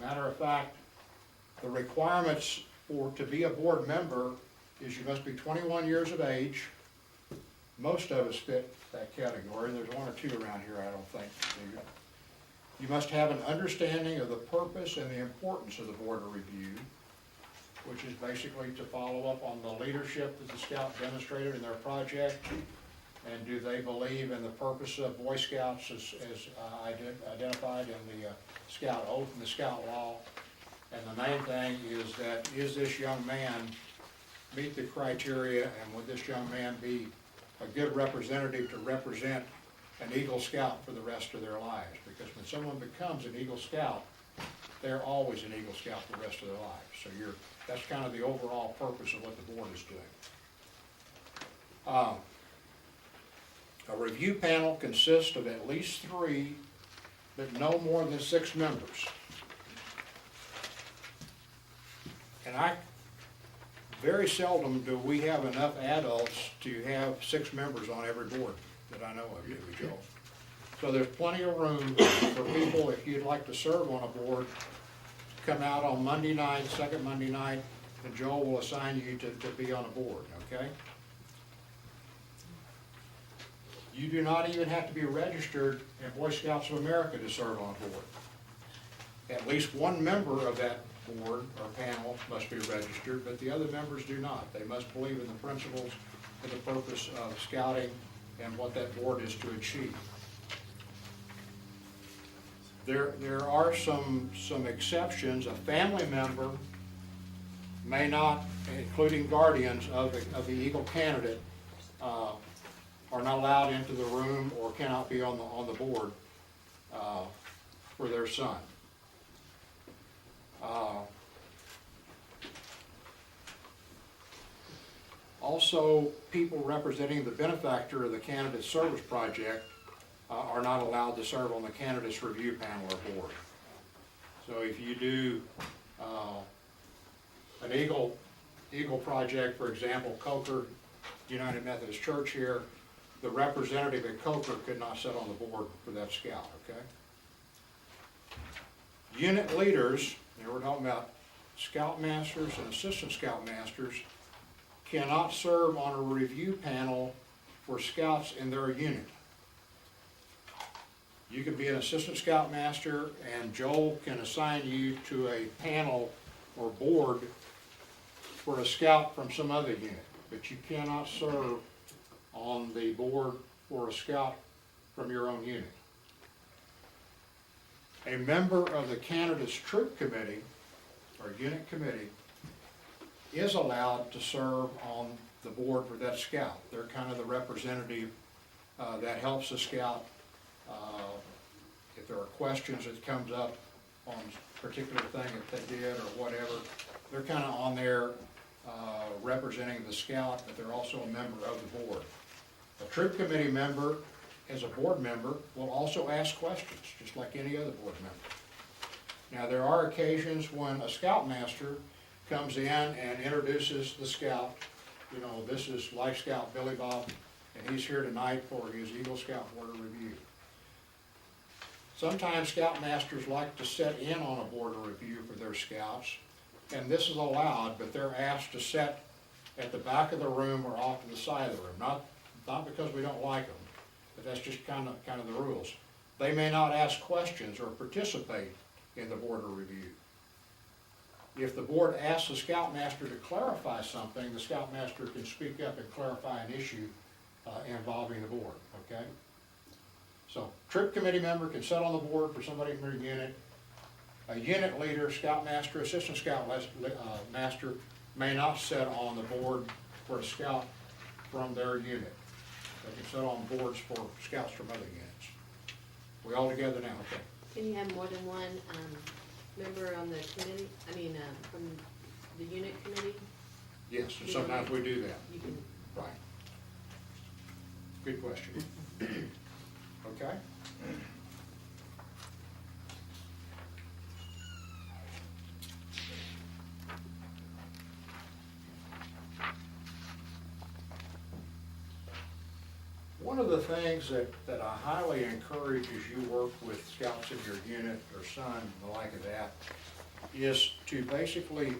Matter of fact, the requirements to be a board member is you must be 21 years of age. Most of us fit that category. There's one or two around here I don't think do. You must have an understanding of the purpose and the importance of the board of review, which is basically to follow up on the leadership that the Scout demonstrated in their project, and do they believe in the purpose of Boy Scouts as identified in the Scout Oath and the Scout Law. And the main thing is that, is this young man meet the criteria, and would this young man be a good representative to represent an Eagle Scout for the rest of their lives? Because when someone becomes an Eagle Scout, they're always an Eagle Scout for the rest of their lives. So that's kind of the overall purpose of what the board is doing. A review panel consists of at least 3, but no more than 6 members. And very seldom do we have enough adults to have 6 members on every board that I know of, Joe. So there's plenty of room for people, if you'd like to serve on a board, come out on Monday night, second Monday night, and Joel will assign you to be on a board, okay? You do not even have to be registered in Boy Scouts of America to serve on a board. At least one member of that board or panel must be registered, but the other members do not. They must believe in the principles and the purpose of scouting and what that board is to achieve. There are some exceptions. A family member may not, including guardians of the Eagle candidate, are not allowed into the room or cannot be on the board for their son. Also, people representing the benefactor of the candidate service project are not allowed to serve on the candidates review panel or board. So if you do an Eagle project, for example, Coker United Methodist Church here, the representative at Coker could not sit on the board for that scout, okay? Unit leaders, and we're talking about scoutmasters and assistant scoutmasters, cannot serve on a review panel for scouts in their unit. You could be an assistant scoutmaster, and Joel can assign you to a panel or board for a scout from some other unit, but you cannot serve on the board for a scout from your own unit. A member of the candidate's troop committee or unit committee is allowed to serve on the board for that scout. They're kind of the representative that helps the scout. If there are questions that comes up on a particular thing that they did or whatever, they're kind of on there representing the scout, but they're also a member of the board. A troop committee member, as a board member, will also ask questions, just like any other board member. Now, there are occasions when a scoutmaster comes in and introduces the scout. You know, this is Life Scout Billy Bob, and he's here tonight for his Eagle Scout Board of Review. Sometimes scoutmasters like to sit in on a board of review for their scouts, and this is allowed, but they're asked to sit at the back of the room or off to the side of the room. Not because we don't like them, but that's just kind of the rules. They may not ask questions or participate in the board of review. If the board asks the scoutmaster to clarify something, the scoutmaster can speak up and clarify an issue involving the board, okay? So, troop committee member can sit on the board for somebody from their unit. A unit leader, scoutmaster, assistant scoutmaster may not sit on the board for a scout from their unit. They can sit on boards for scouts from other units. We all together now, okay? Can you have more than one member on the committee, from the unit committee? Yes, and sometimes we do that. You can. Right. Good question. Okay? One of the things that I highly encourage as you work with scouts in your unit or son and the like of that is to basically